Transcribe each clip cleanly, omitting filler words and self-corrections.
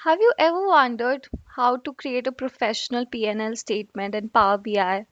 Have you ever wondered how to create a professional P&L statement in Power BI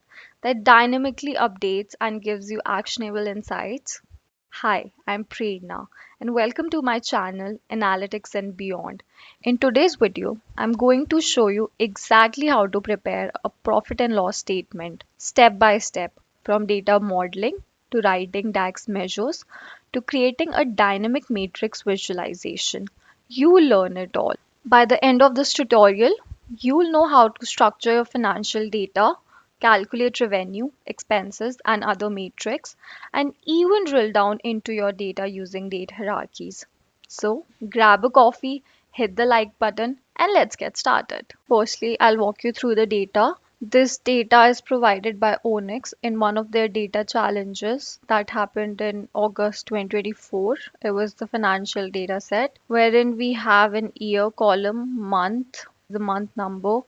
that dynamically updates and gives you actionable insights? Hi, I'm Prerna and welcome to my channel Analytics and Beyond. In today's video, I'm going to show you exactly how to prepare a profit and loss statement step by step from data modeling to writing DAX measures to creating a dynamic matrix visualization. You will learn it all. By the end of this tutorial, you'll know how to structure your financial data, calculate revenue, expenses, and other metrics, and even drill down into your data using data hierarchies. So, grab a coffee, hit the like button, and let's get started. Firstly, I'll walk you through the data. This data is provided by Onyx in one of their data challenges that happened in August 2024. It was the financial data set wherein we have an year column, month, the month number,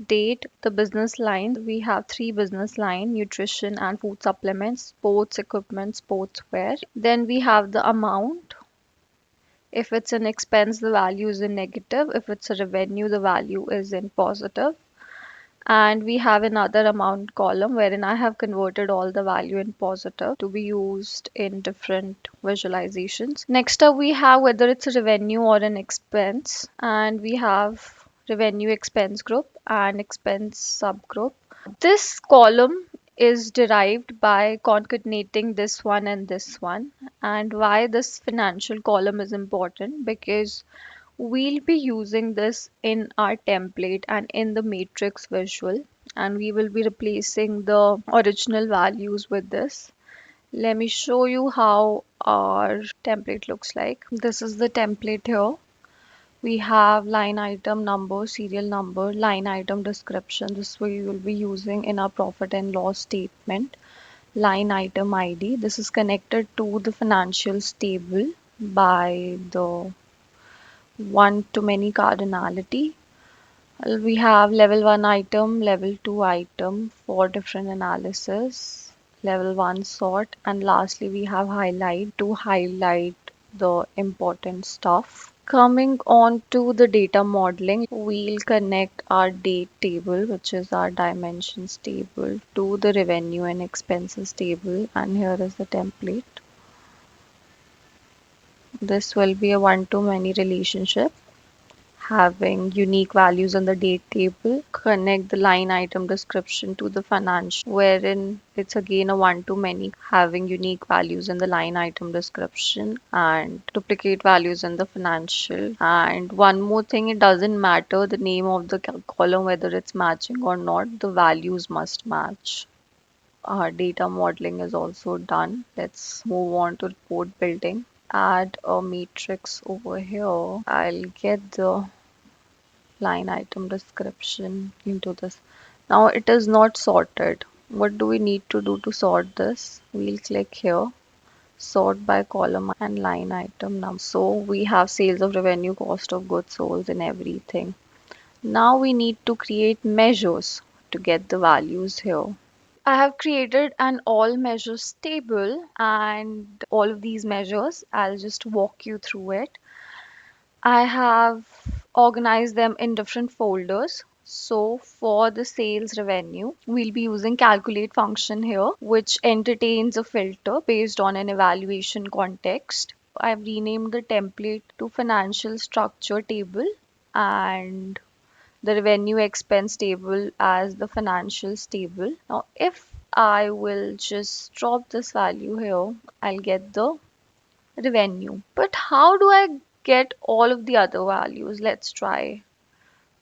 date, the business lines. We have three business line: nutrition and food supplements, sports equipment, sportswear. Then we have the amount. If it's an expense, the value is in negative. If it's a revenue, the value is in positive. And we have another amount column wherein I have converted all the value in positive to be used in different visualizations. Next up, we have whether it's a revenue or an expense, and we have revenue expense group and expense subgroup. This column is derived by concatenating this one and this one. And why this financial column is important, because we'll be using this in our template and in the matrix visual, and we will be replacing the original values with this. Let me show you how our template looks like. This is the template here. We have line item number, serial number, line item description. This we will be using in our profit and loss statement. Line item ID. This is connected to the financials table by the one to many cardinality. We have level 1 item, level 2 item for different analysis, level 1 sort, and lastly we have highlight to highlight the important stuff. Coming on to the data modeling, we'll connect our date table, which is our dimensions table, to the revenue and expenses table, and here is the template. This will be a one-to-many relationship having unique values in the date table. Connect the line item description to the financial, wherein it's again a one-to-many having unique values in the line item description and duplicate values in the financial. And one more thing, it doesn't matter the name of the column whether it's matching or not, the values must match. Our data modeling is also done. Let's move on to report building. Add a matrix over here. I'll get the line item description into this. Now it is not sorted. What do we need to do to sort this? We'll click here, sort by column and line item number. So we have sales of revenue, cost of goods sold, and everything. Now we need to create measures to get the values here. I have created an all measures table, and all of these measures, I'll just walk you through it. I have organized them in different folders. So for the sales revenue, we'll be using calculate function here, which entertains a filter based on an evaluation context. I've renamed the template to financial structure table and the revenue expense table as the financials table. Now, if I will just drop this value here, I'll get the revenue. But how do I get all of the other values? Let's try.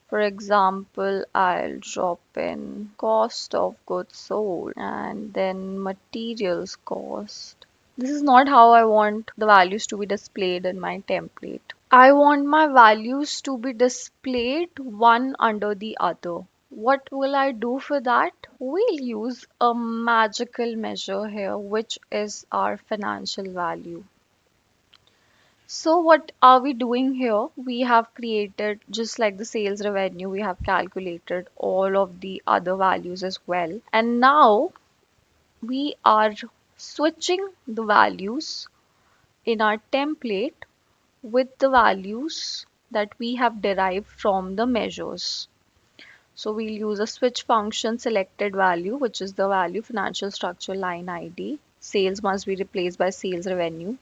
For example, I'll drop in cost of goods sold and then materials cost. This is not how I want the values to be displayed in my template. I want my values to be displayed one under the other. What will I do for that? We'll use a magical measure here, which is our financial value. So what are we doing here? We have created, just like the sales revenue, we have calculated all of the other values as well. And now we are switching the values in our template with the values that we have derived from the measures. So we'll use a switch function selected value, which is the value financial structure line ID. Sales must be replaced by sales revenue.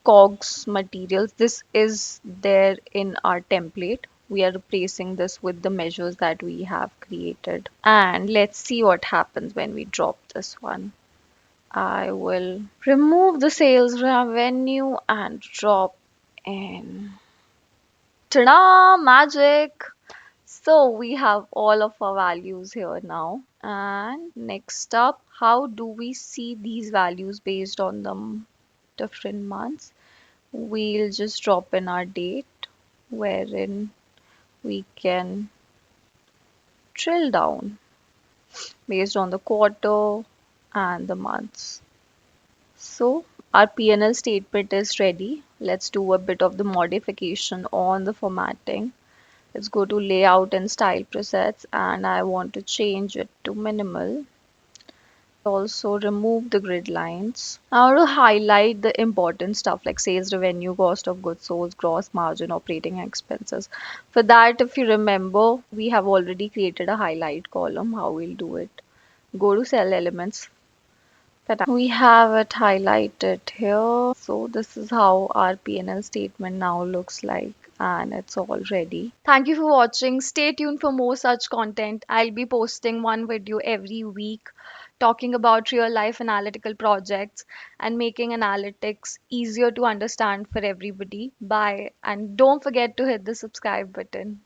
COGS materials, this is there in our template. We are replacing this with the measures that we have created. And let's see what happens when we drop this one. I will remove the sales revenue and drop in. Ta-da! Magic! So we have all of our values here now. And next up, how do we see these values based on the different months? We'll just drop in our date wherein we can drill down based on the quarter and the months. So our P&L statement is ready. Let's do a bit of the modification on the formatting. Let's go to layout and style presets and I want to change it to minimal. Also remove the grid lines. Now to highlight the important stuff like sales revenue, cost of goods sold, gross margin, operating expenses. For that, if you remember, we have already created a highlight column. How we'll do it? Go to cell elements. We have it highlighted here. So this is how our P&L statement now looks like and it's all ready. Thank you for watching. Stay tuned for more such content. I'll be posting one video every week talking about real life analytical projects and making analytics easier to understand for everybody. Bye and don't forget to hit the subscribe button.